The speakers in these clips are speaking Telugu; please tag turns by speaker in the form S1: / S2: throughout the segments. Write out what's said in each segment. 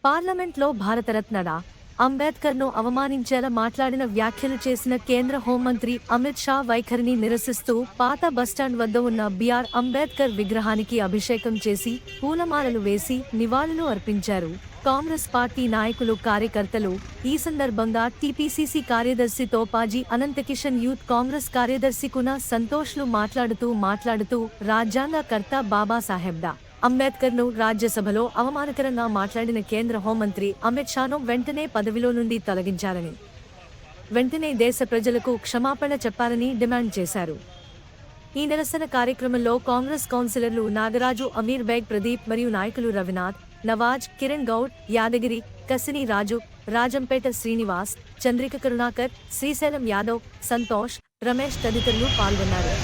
S1: పార్లమెంట్లో భారతరత్న అంబేద్కర్ను అవమానించేలా మాట్లాడిన వ్యాఖ్యలు చేసిన కేంద్ర హోంమంత్రి అమిత్ షా వైఖరిని నిరసిస్తూ పాత బస్టాండ్ వద్ద ఉన్న బిఆర్ అంబేద్కర్ విగ్రహానికి అభిషేకం చేసి పూలమాలలు వేసి నివాళులు అర్పించారు కాంగ్రెస్ పార్టీ నాయకులు కార్యకర్తలు। ఈ సందర్భంగా టీపీసీసీ కార్యదర్శి తోపాజీ అనంతకిషన్, యూత్ కాంగ్రెస్ కార్యదర్శి కున సంతోష్లు మాట్లాడుతూ రాజ్యాంగకర్త బాబాసాహెబ్ డా అంబేద్కర్ను రాజ్యసభలో అవమానకరంగా మాట్లాడిన కేంద్ర హోంమంత్రి అమిత్ షాను వెంటనే పదవిలో నుండి తొలగించాలని, వెంటనే దేశ ప్రజలకు క్షమాపణ చెప్పాలని డిమాండ్ చేశారు। ఈ నిరసన కార్యక్రమంలో కాంగ్రెస్ కౌన్సిలర్లు నాగరాజు, అమీర్ బేగ్, ప్రదీప్ మరియు నాయకులు రవినాథ్, నవాజ్, కిరణ్ గౌడ్, యాదగిరి, కసిని రాజు, రాజంపేట శ్రీనివాస్, చంద్రిక కరుణాకర్, శ్రీశైలం యాదవ్, సంతోష్, రమేష్ తదితరులు పాల్గొన్నారు।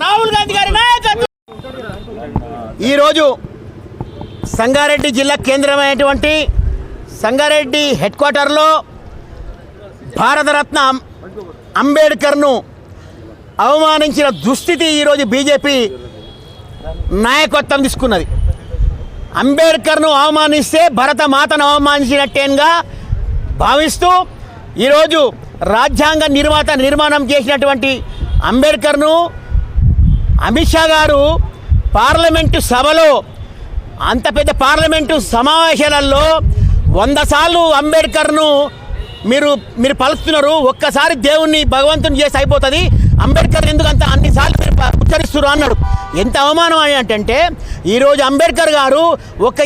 S2: రాహుల్ గాంధీ గారి నాయకత్వం ఈరోజు సంగారెడ్డి జిల్లా కేంద్రమైనటువంటి సంగారెడ్డి హెడ్ క్వార్టర్లో భారతరత్న అంబేద్కర్ను అవమానించిన దుస్థితి ఈరోజు బీజేపీ నాయకత్వం తీసుకున్నది। అంబేద్కర్ను అవమానిస్తే భరతమాతను అవమానించినట్టేగా భావిస్తూ ఈరోజు రాజ్యాంగ నిర్మాణం చేసినటువంటి అంబేద్కర్ను అమిత్ షా గారు పార్లమెంటు సభలో, అంత పెద్ద పార్లమెంటు సమావేశాలలో 100 సార్లు అంబేద్కర్ను మీరు పలుకుతున్నారు, ఒక్కసారి దేవుణ్ణి భగవంతుని చేసి అయిపోతుంది, అంబేద్కర్ ఎందుకు అంత అన్నిసార్లు మీరు ఉచ్చరిస్తున్నారు అన్నాడు। ఎంత అవమానం అని అంటే ఈరోజు అంబేద్కర్ గారు ఒక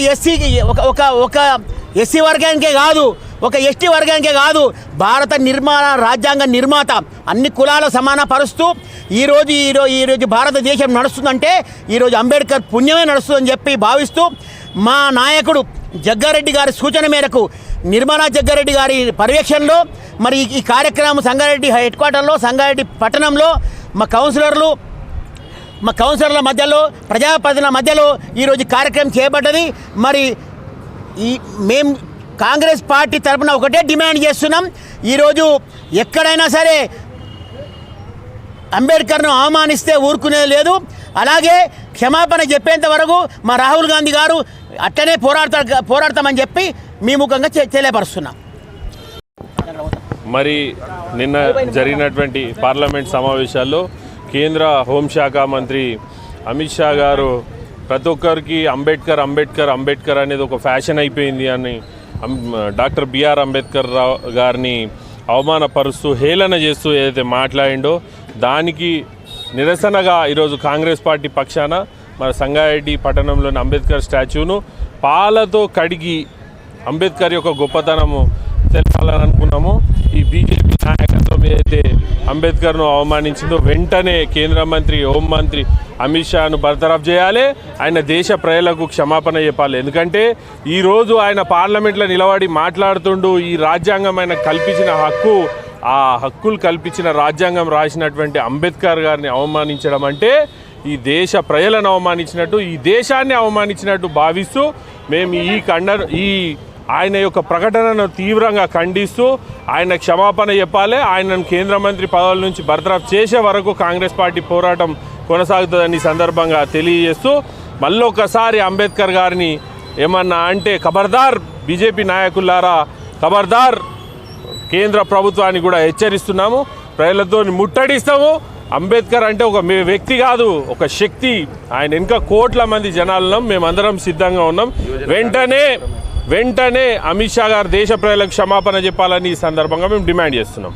S2: ఎస్సీ వర్గానికే కాదు, ఒక ఎస్టీ వర్గానికే కాదు, భారత రాజ్యాంగ నిర్మాత, అన్ని కులాల సమానపరుస్తూ ఈరోజు భారతదేశం నడుస్తుందంటే ఈరోజు అంబేద్కర్ పుణ్యమే నడుస్తుందని చెప్పి భావిస్తూ మా నాయకుడు జగ్గారెడ్డి గారి సూచన మేరకు, నిర్మలా జగ్గారెడ్డి గారి పర్యవేక్షణలో మరి ఈ కార్యక్రమం సంగారెడ్డి హెడ్ క్వార్టర్లో, సంగారెడ్డి పట్టణంలో మా కౌన్సిలర్ల మధ్యలో, ప్రజాప్రతినిధుల మధ్యలో ఈరోజు కార్యక్రమం చేయబడ్డది। మరి మేము కాంగ్రెస్ పార్టీ తరఫున ఒకటే డిమాండ్ చేస్తున్నాం, ఈరోజు ఎక్కడైనా సరే అంబేద్కర్ను అవమానిస్తే ఊరుకునేది లేదు, అలాగే క్షమాపణ చెప్పేంత వరకు మా రాహుల్ గాంధీ గారు అట్లనే పోరాడతామని చెప్పి మీ ముఖంగా తెలియపరుస్తున్నాం.
S3: మరి నిన్న జరిగినటువంటి పార్లమెంట్ సమావేశాల్లో కేంద్ర హోంశాఖ మంత్రి అమిత్ షా గారు ప్రతి ఒక్కరికి అంబేద్కర్ అంబేద్కర్ అంబేద్కర్ అనేది ఒక ఫ్యాషన్ అయిపోయింది అని డాక్టర్ బిఆర్ అంబేద్కర్ గారిని అవమానపరుస్తూ హేళన చేస్తూ ఏదైతే మాట్లాడిండో దానికి నిరసనగా ఈరోజు కాంగ్రెస్ పార్టీ పక్షాన మన సంగారెడ్డి పట్టణంలోని అంబేద్కర్ స్టాచ్యూను పాలతో కడిగి అంబేద్కర్ యొక్క గొప్పతనము తెలపాలని అనుకున్నాము. ఈ బీజేపీ నాయకత్వం ఏదైతే అంబేద్కర్ను అవమానించిందో వెంటనే కేంద్ర మంత్రి హోంమంత్రి అమిత్ షాను బర్తరఫ్ చేయాలి. ఆయన దేశ ప్రజలకు క్షమాపణ చెప్పాలి. ఎందుకంటే ఈరోజు ఆయన పార్లమెంట్లో నిలబడి మాట్లాడుతుండు ఈ రాజ్యాంగం ఆయన కల్పించిన హక్కు, ఆ హక్కులు కల్పించిన రాజ్యాంగం రాసినటువంటి అంబేద్కర్ గారిని అవమానించడం అంటే ఈ దేశ ప్రజలను అవమానించినట్టు, ఈ దేశాన్ని అవమానించినట్టు భావిస్తూ మేము ఈ ఆయన యొక్క ప్రకటనను తీవ్రంగా ఖండిస్తూ ఆయన క్షమాపణ చెప్పాలి. ఆయనను కేంద్ర మంత్రి పదవుల నుంచి బర్తరఫ్ చేసే వరకు కాంగ్రెస్ పార్టీ పోరాటం కొనసాగుతుందని సందర్భంగా తెలియజేస్తూ మళ్ళొకసారి అంబేద్కర్ గారిని ఏమన్నా అంటే ఖబర్దార్ బీజేపీ నాయకులారా, ఖబర్దార్ కేంద్ర ప్రభుత్వాన్ని కూడా హెచ్చరిస్తున్నాము. ప్రజలతో ముట్టడిస్తాము. అంబేద్కర్ అంటే ఒక వ్యక్తి కాదు, ఒక శక్తి. ఆయన ఇంకా కోట్ల మంది జనాలను మేమందరం సిద్ధంగా ఉన్నాం. వెంటనే అమిత్ షా గారు దేశ ప్రజలకు క్షమాపణ చెప్పాలని ఈ సందర్భంగా మేము డిమాండ్ చేస్తున్నాం.